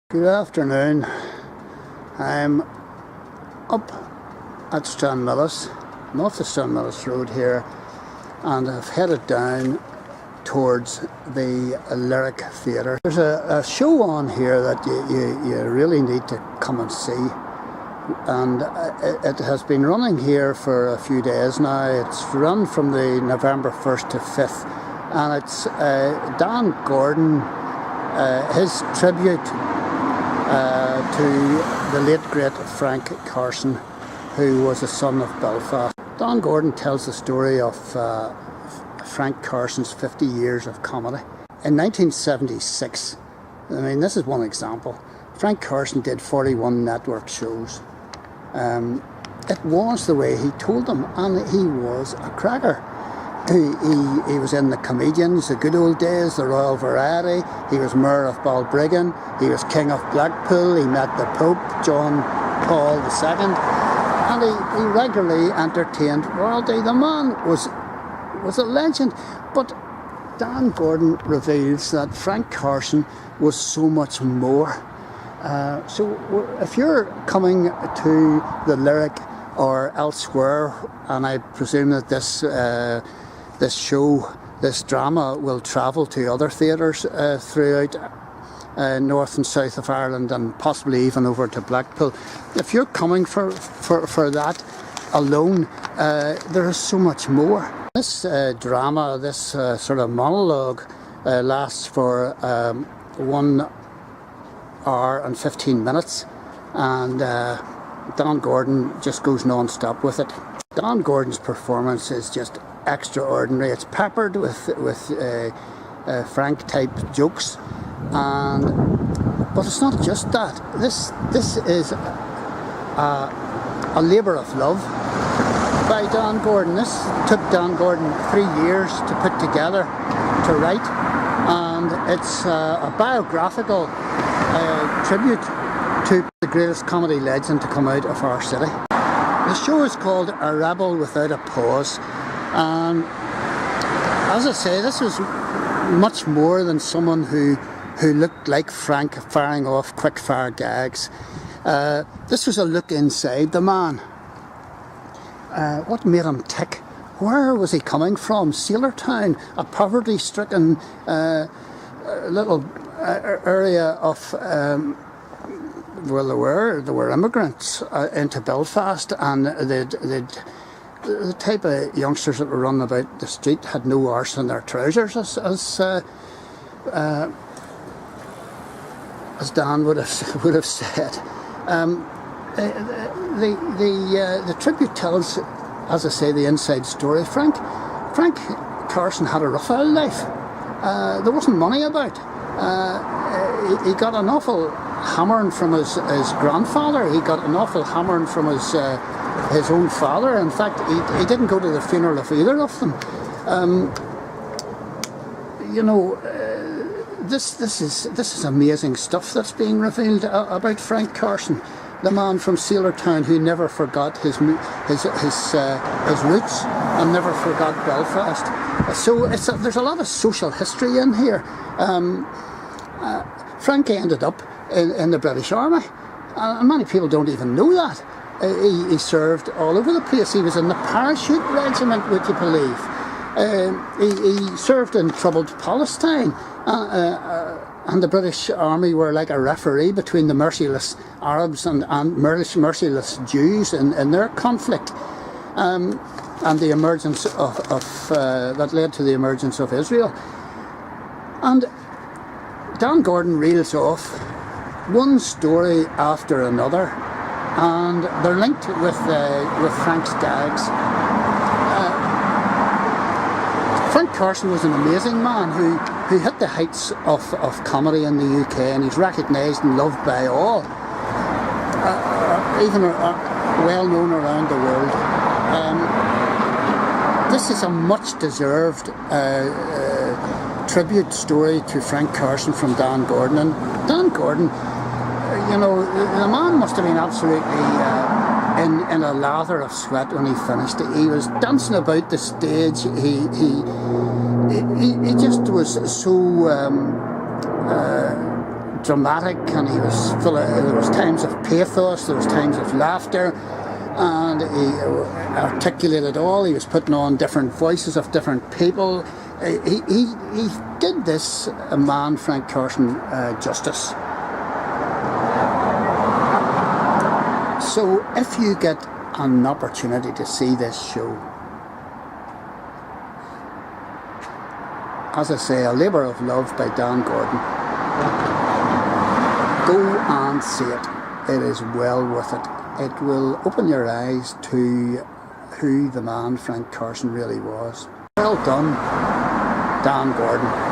Good afternoon. I'm up at Stranmillis, I'm off the Stranmillis Road here, and I've headed down towards the Lyric Theatre. There's a show on here that you really need to come and see, and it has been running here for a few days now. It's run from the November 1st to 5th, and it's Dan Gordon, his tribute to the late great Frank Carson, who was a son of Belfast. Dan Gordon tells the story of Frank Carson's 50 years of comedy. In 1976, I mean, this is one example, Frank Carson did 41 network shows. It was the way he told them, and he was a cracker. He was in the Comedians, the good old days, the Royal Variety. He was Mayor of Balbriggan. He was King of Blackpool. He met the Pope, John Paul II, and he regularly entertained royalty. The man was a legend. But Dan Gordon reveals that Frank Carson was so much more. So if you're coming to the Lyric or elsewhere, and I presume that this show, this drama, will travel to other theatres throughout north and south of Ireland, and possibly even over to Blackpool. If you're coming for that alone, there is so much more. This drama, this sort of monologue, lasts for 1 hour and 15 minutes, and Dan Gordon just goes non-stop with it. Dan Gordon's performance is just extraordinary. It's peppered with Frank type jokes, but it's not just that. This is a labour of love by Dan Gordon. This took Dan Gordon 3 years to put together, to write, and it's a biographical tribute to the greatest comedy legend to come out of our city. The show is called A Rebel Without a Pause. As I say, this was much more than someone who looked like Frank firing off quick-fire gags. This was a look inside the man. What made him tick? Where was he coming from? Sailortown, a poverty-stricken little area of... well, there were immigrants into Belfast, and the type of youngsters that were running about the street had no arse in their trousers, as Dan would have said. The tribute tells, as I say, the inside story. Frank Carson had a rough old life. There wasn't money about. He got an awful hammering from his grandfather. He got an awful hammering from his own father. In fact, he didn't go to the funeral of either of them. This is amazing stuff that's being revealed about Frank Carson, the man from Sailortown who never forgot his roots and never forgot Belfast. So there's a lot of social history in here. Frank ended up in the British Army, and many people don't even know that. He served all over the place. He was in the parachute regiment, would you believe? He served in troubled Palestine, and the British Army were like a referee between the merciless Arabs and merciless Jews in their conflict, and the emergence of that led to the emergence of Israel. And Dan Gordon reels off one story after another, and they're linked with Frank's gags. Frank Carson was an amazing man who hit the heights of comedy in the UK, and he's recognised and loved by all, even well known around the world. This is a much deserved tribute story to Frank Carson from Dan Gordon. And Dan Gordon, the man must have been absolutely in a lather of sweat when he finished. He was dancing about the stage. He just was so dramatic, and he was full of, there was times of pathos, there was times of laughter, and he articulated all. He was putting on different voices of different people. He did this man, Frank Carson, justice. So if you get an opportunity to see this show, as I say, A Labour of Love by Dan Gordon, go and see it. It is well worth it. It will open your eyes to who the man Frank Carson really was. Well done, Dan Gordon.